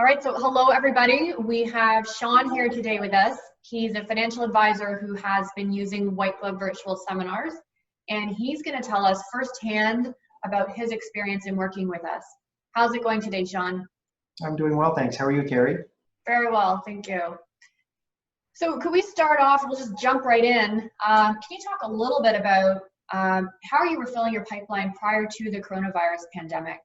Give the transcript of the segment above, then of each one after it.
All right, so hello everybody. We have Shawn here today with us. He's a financial advisor who has been using White Glove virtual seminars, and he's going to tell us firsthand about his experience in working with us. How's it going today, Shawn? I'm doing well, thanks. How are you, Carrie? Very well, thank you. So could we start off, we'll just jump right in. Can you talk a little bit about how you were filling your pipeline prior to the coronavirus pandemic?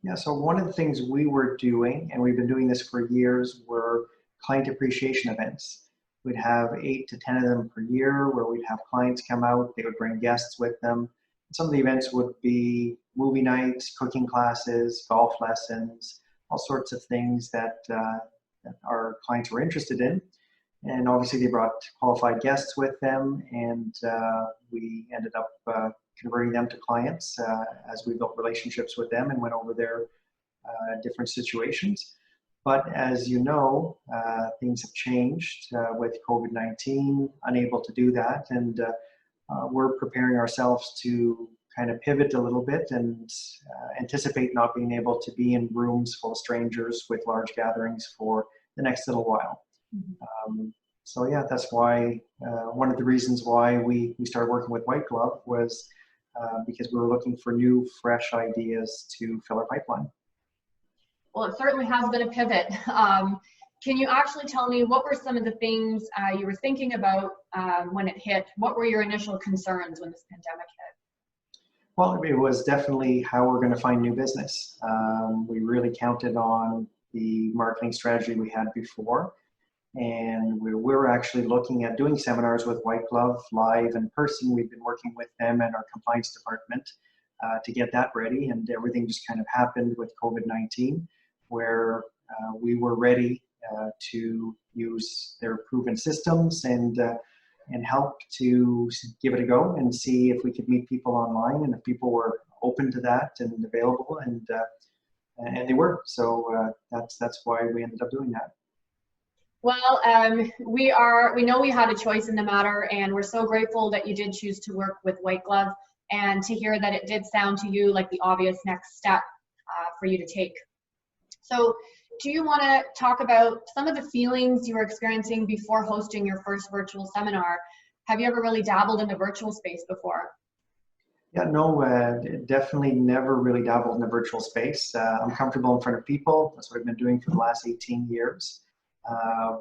Yeah, so one of the things we were doing, and we've been doing this for years, were client appreciation events. We'd have 8 to 10 of them per year where we'd have clients come out, they would bring guests with them. Some of the events would be movie nights, cooking classes, golf lessons, all sorts of things that our clients were interested in. And obviously they brought qualified guests with them, and we ended up converting them to clients as we built relationships with them and went over their different situations. But as you know, things have changed with COVID-19, unable to do that. And we're preparing ourselves to kind of pivot a little bit and anticipate not being able to be in rooms full of strangers with large gatherings for the next little while. So yeah, that's why one of the reasons why we started working with White Glove was because we were looking for new, fresh ideas to fill our pipeline. Well, it certainly has been a pivot. Can you actually tell me what were some of the things you were thinking about when it hit? What were your initial concerns when this pandemic hit? Well, it was definitely how we're going to find new business. We really counted on the marketing strategy we had before. And we were actually looking at doing seminars with White Glove live in person. We've been working with them and our compliance department to get that ready, and everything just kind of happened with COVID-19, where we were ready to use their proven systems and help to give it a go and see if we could meet people online and if people were open to that and available, and they were. So that's why we ended up doing that. Well, we know we had a choice in the matter, and we're so grateful that you did choose to work with White Glove and to hear that it did sound to you like the obvious next step for you to take. So do you want to talk about some of the feelings you were experiencing before hosting your first virtual seminar? Have you ever really dabbled in the virtual space before? Yeah, no, definitely never really dabbled in the virtual space. I'm comfortable in front of people. That's what I've been doing for the last 18 years.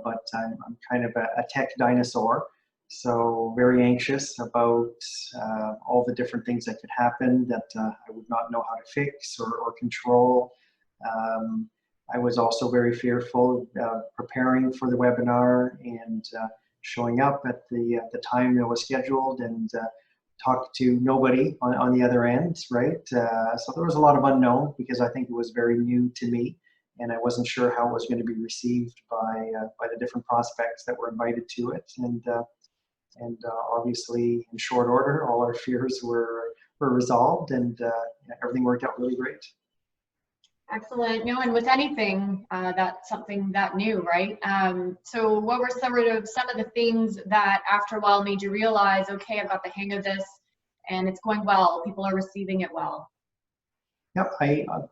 But I'm kind of a tech dinosaur, so very anxious about all the different things that could happen that I would not know how to fix or control. I was also very fearful preparing for the webinar and showing up at the time that was scheduled and talk to nobody on the other end, right? So there was a lot of unknown because I think it was very new to me. And I wasn't sure how it was going to be received by the different prospects that were invited to it. And obviously, in short order, all our fears were resolved, and everything worked out really great. Excellent. You know, and with anything, that's something that new, right? So what were some of the things that after a while made you realize, okay, I've got the hang of this, and it's going well, people are receiving it well? Yep.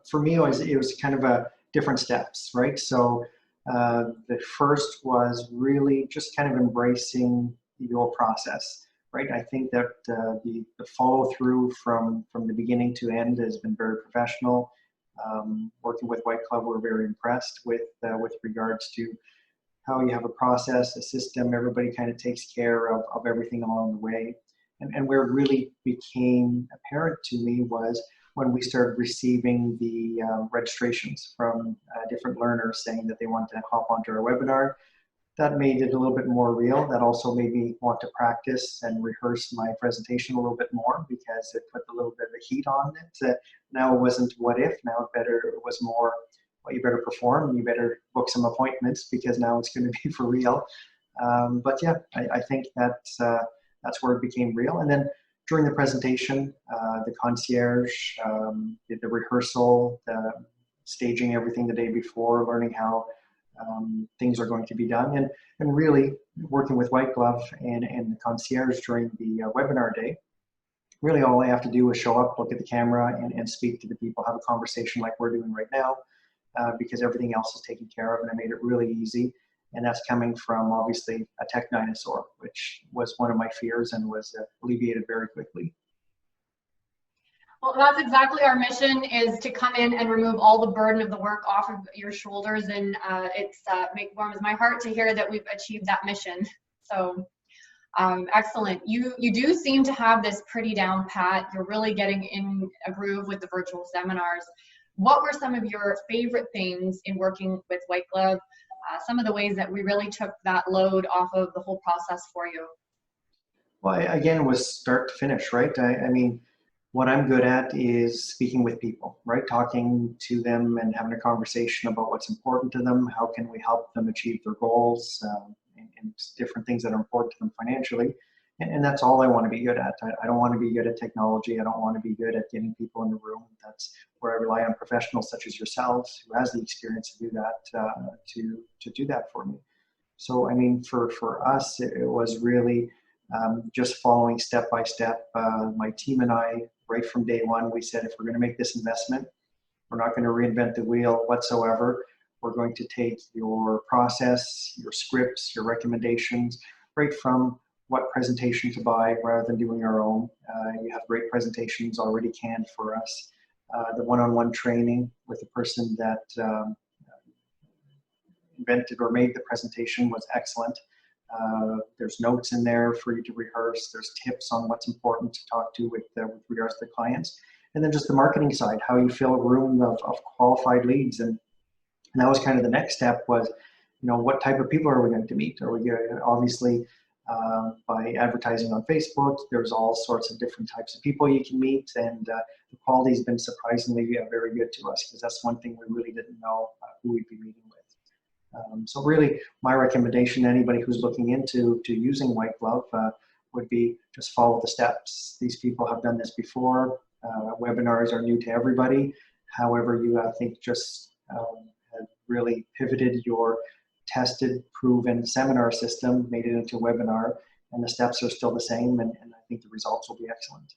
For me, it was kind of a different steps, right? So the first was really just kind of embracing the whole process, right? I think that the follow through from the beginning to end has been very professional. Working with White Glove, we're very impressed with regards to how you have a process, a system. Everybody kind of takes care of everything along the way. And where it really became apparent to me was when we started receiving the registrations from different learners saying that they want to hop onto our webinar. That made it a little bit more real. That also made me want to practice and rehearse my presentation a little bit more because it put a little bit of a heat on it. Now it wasn't what if, now it was more, well, you better perform, you better book some appointments because now it's going to be for real. But yeah, I think that's where it became real. And then during the presentation, the concierge, the rehearsal, the staging everything the day before, learning how things are going to be done, and really working with White Glove and the concierge during the webinar day. Really all I have to do is show up, look at the camera, and speak to the people, have a conversation like we're doing right now. because everything else is taken care of, and I made it really easy. And that's coming from obviously a tech dinosaur, which was one of my fears and was alleviated very quickly. Well, that's exactly our mission, is to come in and remove all the burden of the work off of your shoulders. And it's warms my heart to hear that we've achieved that mission. So excellent. You do seem to have this pretty down pat. You're really getting in a groove with the virtual seminars. What were some of your favorite things in working with White Glove? Some of the ways that we really took that load off of the whole process for you? Well, again, it was start to finish, right? I mean, what I'm good at is speaking with people, right? Talking to them and having a conversation about what's important to them. How can we help them achieve their goals, and different things that are important to them financially. And that's all I want to be good at. I don't want to be good at technology. I don't want to be good at getting people in the room. That's where I rely on professionals such as yourselves, who has the experience to do that, to do that for me. So, I mean, for us, it was really just following step by step. My team and I, right from day one, we said, if we're going to make this investment, we're not going to reinvent the wheel whatsoever. We're going to take your process, your scripts, your recommendations, right from what presentation to buy rather than doing our own. You have great presentations already canned for us. The one-on-one training with the person that invented or made the presentation was excellent. There's notes in there for you to rehearse. There's tips on what's important to talk to with regards to the clients. And then just the marketing side, how you fill a room of qualified leads. And that was kind of the next step was, you know, what type of people are we going to meet? Are we going to, obviously, by advertising on Facebook, there's all sorts of different types of people you can meet. And the quality has been surprisingly very good to us, because that's one thing we really didn't know who we'd be meeting with. So really, my recommendation to anybody who's looking into using White Glove would be just follow the steps. These people have done this before. Webinars are new to everybody. However, you, I think, just have really pivoted your tested, proven seminar system, made it into a webinar, and the steps are still the same, and I think the results will be excellent.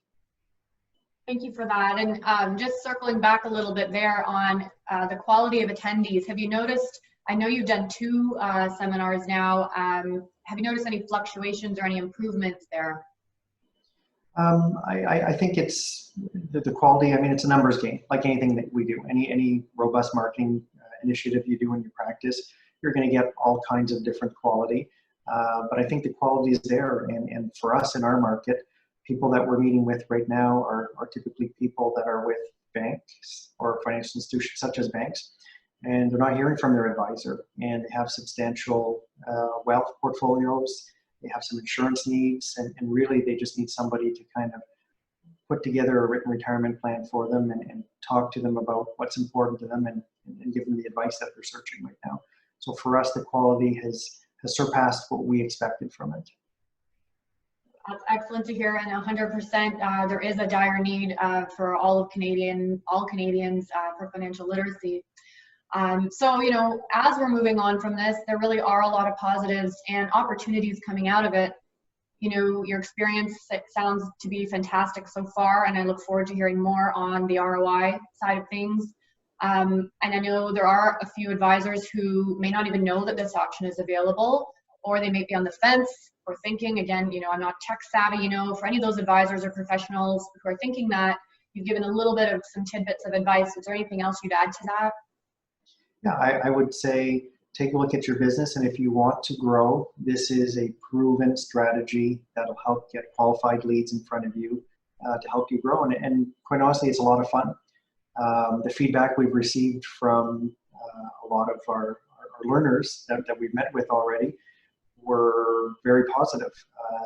Thank you for that. And just circling back a little bit there on the quality of attendees, have you noticed, I know you've done 2 seminars now, have you noticed any fluctuations or any improvements there? I think it's the quality. I mean, it's a numbers game, like anything that we do. Any robust marketing initiative you do in your practice, you're going to get all kinds of different quality. But I think the quality is there. And for us in our market, people that we're meeting with right now are typically people that are with banks or financial institutions such as banks. And they're not hearing from their advisor, and they have substantial wealth portfolios. They have some insurance needs, and really they just need somebody to kind of put together a written retirement plan for them and talk to them about what's important to them and give them the advice that they're searching right now. So for us, the quality has surpassed what we expected from it. That's excellent to hear, and 100%. There is a dire need for all Canadians for financial literacy. So, you know, as we're moving on from this, there really are a lot of positives and opportunities coming out of it. You know, your experience, it sounds to be fantastic so far, and I look forward to hearing more on the ROI side of things. And I know there are a few advisors who may not even know that this option is available, or they may be on the fence or thinking, again, you know, I'm not tech savvy, you know, for any of those advisors or professionals who are thinking that, you've given a little bit of some tidbits of advice. Is there anything else you'd add to that? Yeah, I would say take a look at your business, and if you want to grow, this is a proven strategy that'll help get qualified leads in front of you to help you grow. And quite honestly, it's a lot of fun. The feedback we've received from a lot of our learners that we've met with already were very positive.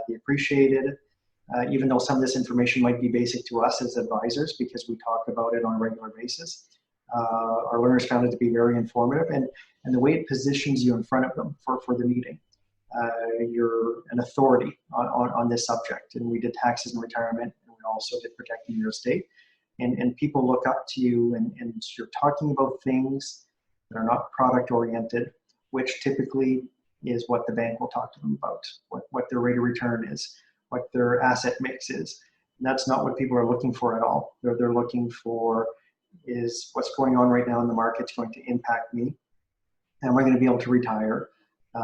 They appreciated it, even though some of this information might be basic to us as advisors because we talk about it on a regular basis. Our learners found it to be very informative, and the way it positions you in front of them for the meeting. You're an authority on this subject, and we did taxes and retirement, and we also did protecting your estate. And people look up to you, and you're talking about things that are not product oriented, which typically is what the bank will talk to them about, what their rate of return is, what their asset mix is. And that's not what people are looking for at all. They're looking for is what's going on right now in the market's going to impact me? Am I going to be able to retire?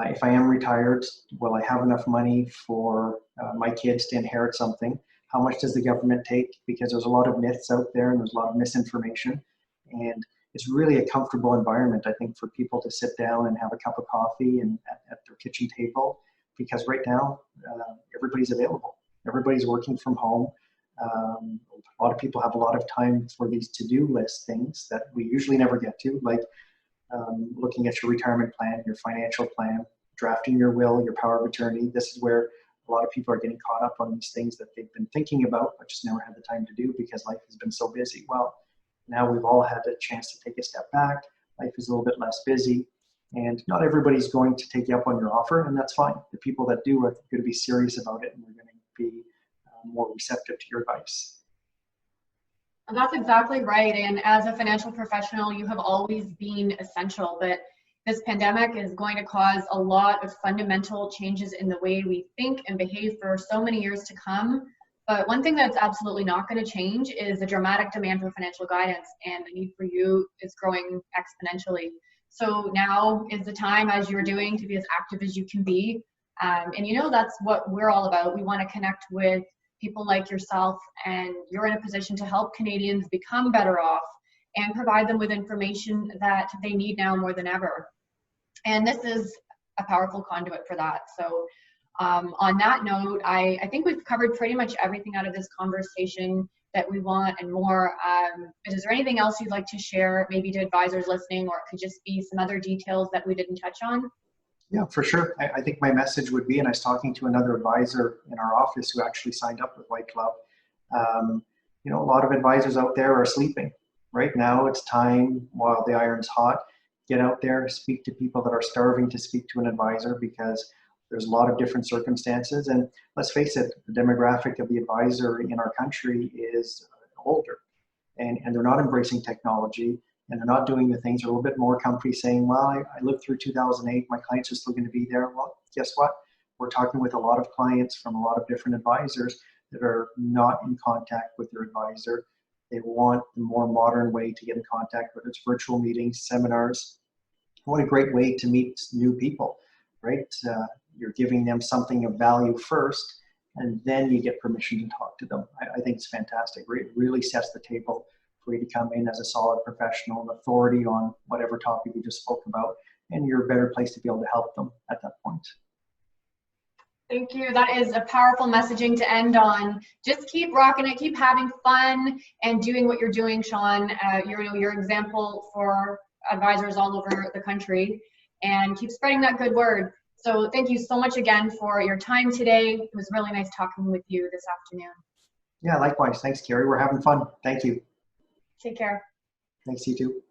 If I am retired, will I have enough money for my kids to inherit something? How much does the government take? Because there's a lot of myths out there and there's a lot of misinformation. And it's really a comfortable environment, I think, for people to sit down and have a cup of coffee and at their kitchen table. Because right now, everybody's available. Everybody's working from home. A lot of people have a lot of time for these to-do list things that we usually never get to, like looking at your retirement plan, your financial plan, drafting your will, your power of attorney. This is where a lot of people are getting caught up on these things that they've been thinking about, but just never had the time to do because life has been so busy. Well, now we've all had a chance to take a step back. Life is a little bit less busy, and not everybody's going to take you up on your offer, and that's fine. The people that do are going to be serious about it, and they're going to be more receptive to your advice. That's exactly right. And as a financial professional, you have always been essential, but this pandemic is going to cause a lot of fundamental changes in the way we think and behave for so many years to come. But one thing that's absolutely not going to change is the dramatic demand for financial guidance, and the need for you is growing exponentially. So now is the time, as you're doing, to be as active as you can be. And you know, that's what we're all about. We want to connect with people like yourself, and you're in a position to help Canadians become better off and provide them with information that they need now more than ever. And this is a powerful conduit for that. So on that note, I think we've covered pretty much everything out of this conversation that we want and more. Is there anything else you'd like to share, maybe to advisors listening, or it could just be some other details that we didn't touch on? Yeah, for sure. I think my message would be, and I was talking to another advisor in our office who actually signed up with White Club. You know, a lot of advisors out there are sleeping. Right now, it's time while the iron's hot. Get out there, speak to people that are starving to speak to an advisor, because there's a lot of different circumstances. And let's face it, the demographic of the advisor in our country is older, and they're not embracing technology. And they're not doing the things. They're a little bit more comfy saying, well, I lived through 2008. My clients are still going to be there. Well, guess what? We're talking with a lot of clients from a lot of different advisors that are not in contact with their advisor. They want the more modern way to get in contact, whether it's virtual meetings, seminars. What a great way to meet new people, right? You're giving them something of value first, and then you get permission to talk to them. I think it's fantastic. It really sets the table for you to come in as a solid professional, an authority on whatever topic you just spoke about, and you're a better place to be able to help them at that point. Thank you. That is a powerful messaging to end on. Just keep rocking it, keep having fun, and doing what you're doing, Shawn. You're your example for advisors all over the country, and keep spreading that good word. So thank you so much again for your time today. It was really nice talking with you this afternoon. Yeah, likewise. Thanks, Carrie. We're having fun. Thank you. Take care. Thanks, you too.